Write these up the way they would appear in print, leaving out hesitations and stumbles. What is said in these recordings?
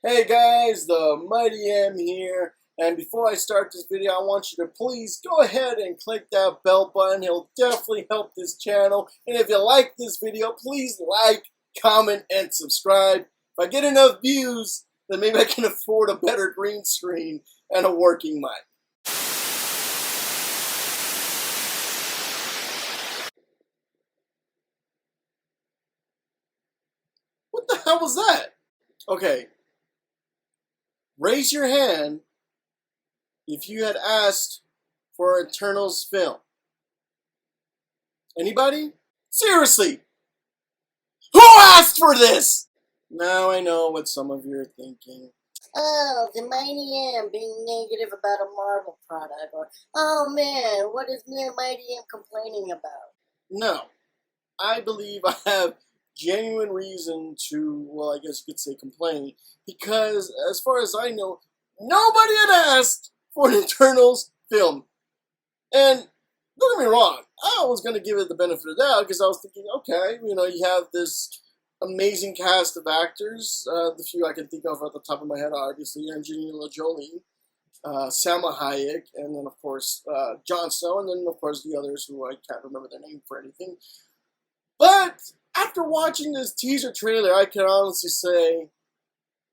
Hey guys, the Mighty M here, and before I start this video, I want you to please go ahead and click that bell button. It'll definitely help this channel, and if you like this video, please like, comment, and subscribe. If I get enough views, then maybe I can afford a better green screen and a working mic. What the hell was that? Okay, raise your hand if you had asked for Eternals film. Anybody? Seriously, who asked for this? Now I know what some of you are thinking. Oh, the Mighty M being negative about a Marvel product, or oh man, what is Mighty M complaining about? No, I believe I have genuine reason to, well, I guess you could say complain, because as far as I know, nobody had asked for an Eternals film. And don't get me wrong, I was going to give it the benefit of the doubt because I was thinking, okay, you have this amazing cast of actors. The few I can think of at the top of my head are obviously Angelina Jolie, Salma Hayek, and then of course Jon Snow, and then of course the others who I can't remember their name for anything. But after watching this teaser trailer, I can honestly say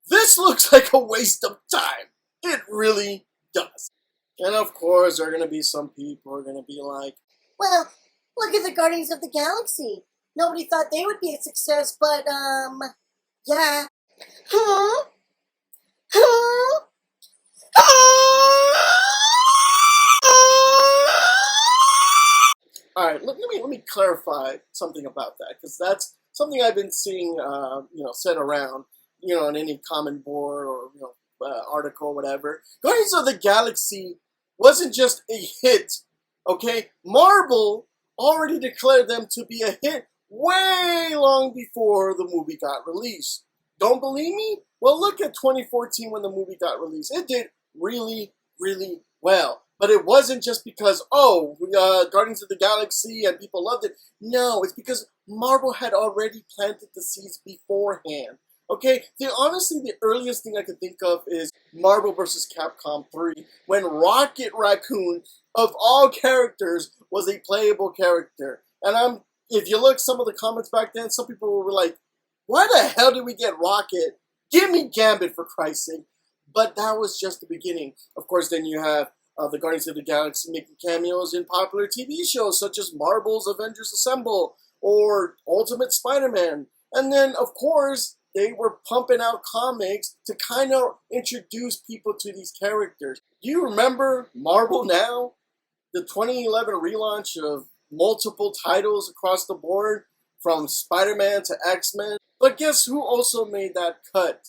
this looks like a waste of time. It really does. And of course, there are going to be some people who are going to be like, well, look at the Guardians of the Galaxy. Nobody thought they would be a success, but, yeah. Huh? Huh? all right, let me clarify something about that, because that's something I've been seeing, said around, on any comment board or, article or whatever. Guardians of the Galaxy wasn't just a hit, okay? Marvel already declared them to be a hit way long before the movie got released. Don't believe me? Well, look at 2014 when the movie got released. It did really, really well. But it wasn't just because, Guardians of the Galaxy and people loved it. No, it's because Marvel had already planted the seeds beforehand. Okay, honestly, the earliest thing I could think of is Marvel vs. Capcom 3, when Rocket Raccoon, of all characters, was a playable character. And if you look some of the comments back then, some people were like, why the hell did we get Rocket? Give me Gambit, for Christ's sake. But that was just the beginning. Of course, then you have the Guardians of the Galaxy making cameos in popular TV shows such as Marvel's Avengers Assemble or Ultimate Spider-Man. And then, of course, they were pumping out comics to kind of introduce people to these characters. Do you remember Marvel Now? The 2011 relaunch of multiple titles across the board, from Spider-Man to X-Men. But guess who also made that cut?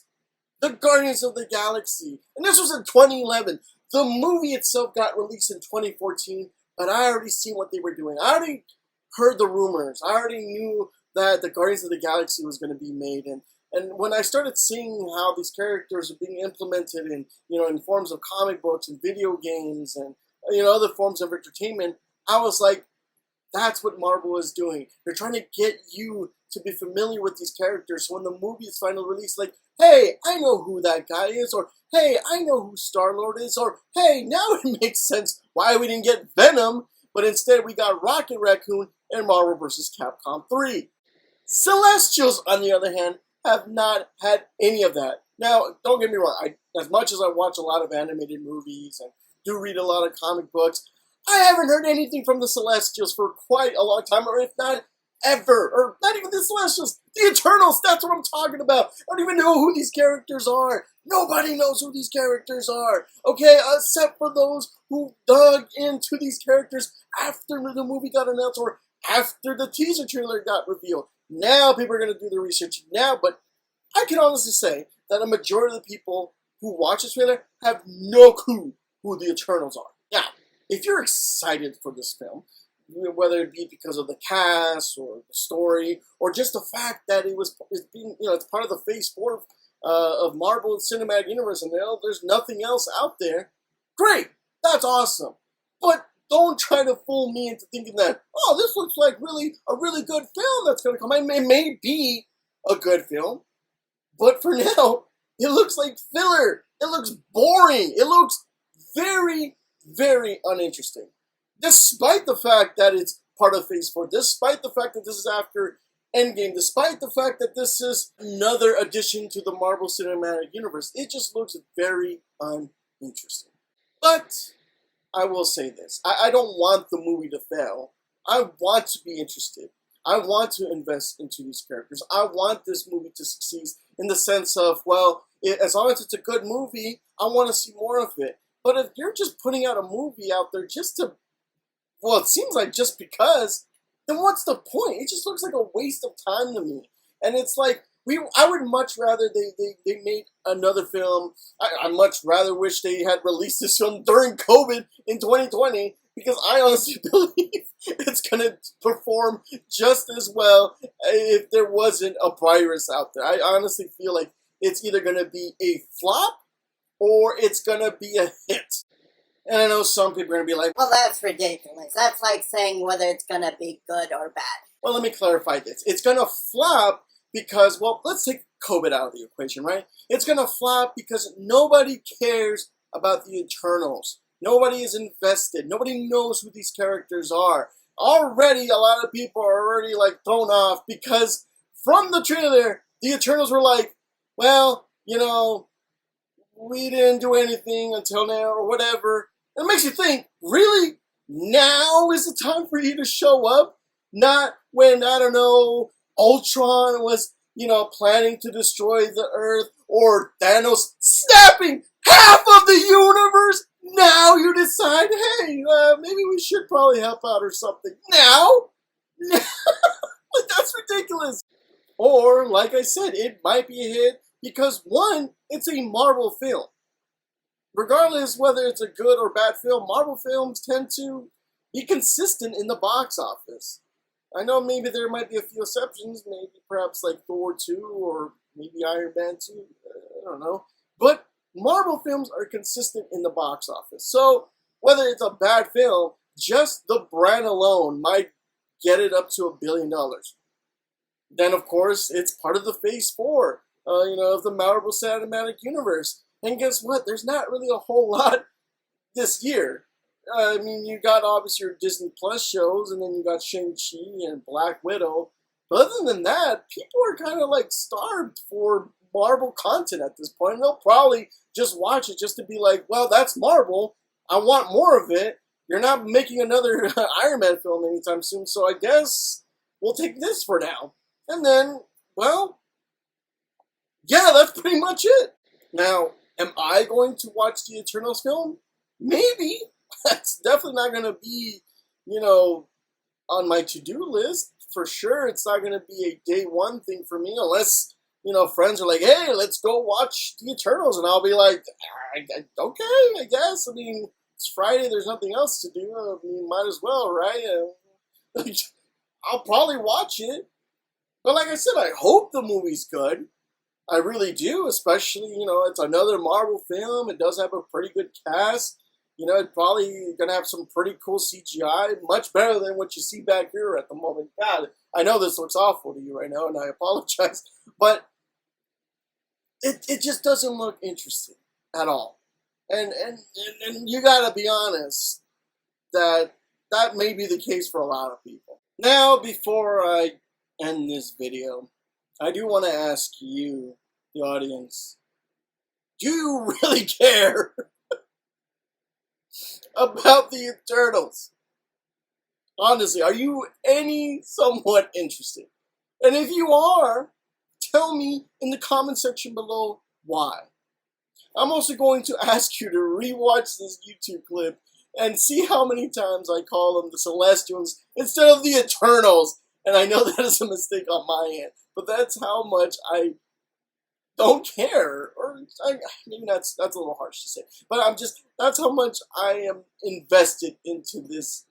The Guardians of the Galaxy. And this was in 2011. The movie itself got released in 2014, but I already seen what they were doing. I already heard the rumors. I already knew that the Guardians of the Galaxy was going to be made. And when I started seeing how these characters are being implemented in forms of comic books and video games and other forms of entertainment, I was like, that's what Marvel is doing. They're trying to get you to be familiar with these characters. So when the movie is finally released, like, hey, I know who that guy is, or hey, I know who Star-Lord is, or hey, now it makes sense why we didn't get Venom, but instead we got Rocket Raccoon and Marvel vs. Capcom 3. Celestials, on the other hand, have not had any of that. Now, don't get me wrong, as much as I watch a lot of animated movies and do read a lot of comic books, I haven't heard anything from the Celestials for quite a long time, or if not ever, or not even the Celestials, the Eternals, that's what I'm talking about. I don't even know who these characters are. Nobody knows who these characters are, okay, except for those who dug into these characters after the movie got announced or after the teaser trailer got revealed. Now people are going to do the research now, but I can honestly say that a majority of the people who watch this trailer have no clue who the Eternals are. Now, if you're excited for this film, whether it be because of the cast or the story, or just the fact that it's part of the Phase 4 of Marvel Cinematic Universe, and there's nothing else out there, great, that's awesome. But don't try to fool me into thinking that, oh, this looks like a really good film that's going to come. It may be a good film, but for now, It looks like filler. It looks boring. It looks very, very uninteresting. Despite the fact that it's part of Phase 4, despite the fact that this is after Endgame, despite the fact that this is another addition to the Marvel Cinematic Universe, it just looks very uninteresting. But I will say this. I don't want the movie to fail. I want to be interested. I want to invest into these characters. I want this movie to succeed in the sense of, well, as long as it's a good movie, I want to see more of it. But if you're just putting out a movie out there just to, well, it seems like just because, then what's the point? It just looks like a waste of time to me. And it's like, I would much rather they made another film. I much rather wish they had released this film during COVID in 2020, because I honestly believe it's going to perform just as well if there wasn't a virus out there. I honestly feel like it's either going to be a flop or it's going to be a hit. And I know some people are going to be like, well, that's ridiculous. That's like saying whether it's going to be good or bad. Well, let me clarify this. It's going to flop because, well, let's take COVID out of the equation, right? It's going to flop because nobody cares about the Eternals. Nobody is invested. Nobody knows who these characters are. Already, a lot of people are already, like, thrown off because from the trailer, the Eternals were like, well, you know, we didn't do anything until now or whatever. And it makes you think, really? Now is the time for you to show up? Not when, I don't know, Ultron was, you know, planning to destroy the Earth, or Thanos snapping half of the universe. Now you decide, hey, maybe we should probably help out or something. Now? Like, that's ridiculous. Or, like I said, it might be a hit because, one, it's a Marvel film. Regardless whether it's a good or bad film, Marvel films tend to be consistent in the box office. I know maybe there might be a few exceptions, maybe perhaps like Thor 2 or maybe Iron Man 2, I don't know. But Marvel films are consistent in the box office. So whether it's a bad film, just the brand alone might get it up to $1 billion. Then of course, it's part of the Phase 4, of the Marvel Cinematic Universe. And guess what? There's not really a whole lot this year. I mean, you got obviously your Disney Plus shows, and then you got Shang-Chi and Black Widow. But other than that, people are kind of like starved for Marvel content at this point. And they'll probably just watch it just to be like, well, that's Marvel. I want more of it. You're not making another Iron Man film anytime soon, so I guess we'll take this for now. And then, well, yeah, that's pretty much it. Now, am I going to watch the Eternals film? Maybe. That's definitely not going to be, on my to-do list. For sure, it's not going to be a day one thing for me unless, friends are like, hey, let's go watch the Eternals. And I'll be like, okay, I guess. I mean, it's Friday. There's nothing else to do. I mean, might as well, right? I'll probably watch it. But like I said, I hope the movie's good. I really do, especially, it's another Marvel film. It does have a pretty good cast. It's probably going to have some pretty cool CGI, much better than what you see back here at the moment. God, I know this looks awful to you right now, and I apologize, but it just doesn't look interesting at all. And you got to be honest that may be the case for a lot of people. Now, before I end this video, I do want to ask you, the audience, do you really care about the Eternals? Honestly, are you any somewhat interested? And if you are, tell me in the comment section below why. I'm also going to ask you to rewatch this YouTube clip and see how many times I call them the Celestials instead of the Eternals. And I know that is a mistake on my end, but that's how much I don't care. Or maybe that's a little harsh to say, but that's how much I am invested into this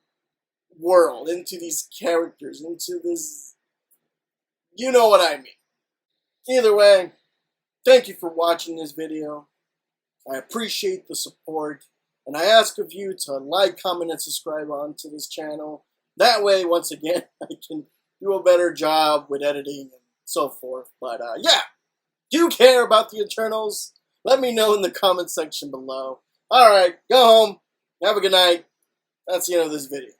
world, into these characters, into this, you know what I mean. Either way, thank you for watching this video. I appreciate the support, and I ask of you to like, comment, and subscribe onto this channel. That way, once again, I can do a better job with editing and so forth. But yeah, Do you care about the Eternals? Let me know in the comment section below. Alright, go home. Have a good night. That's the end of this video.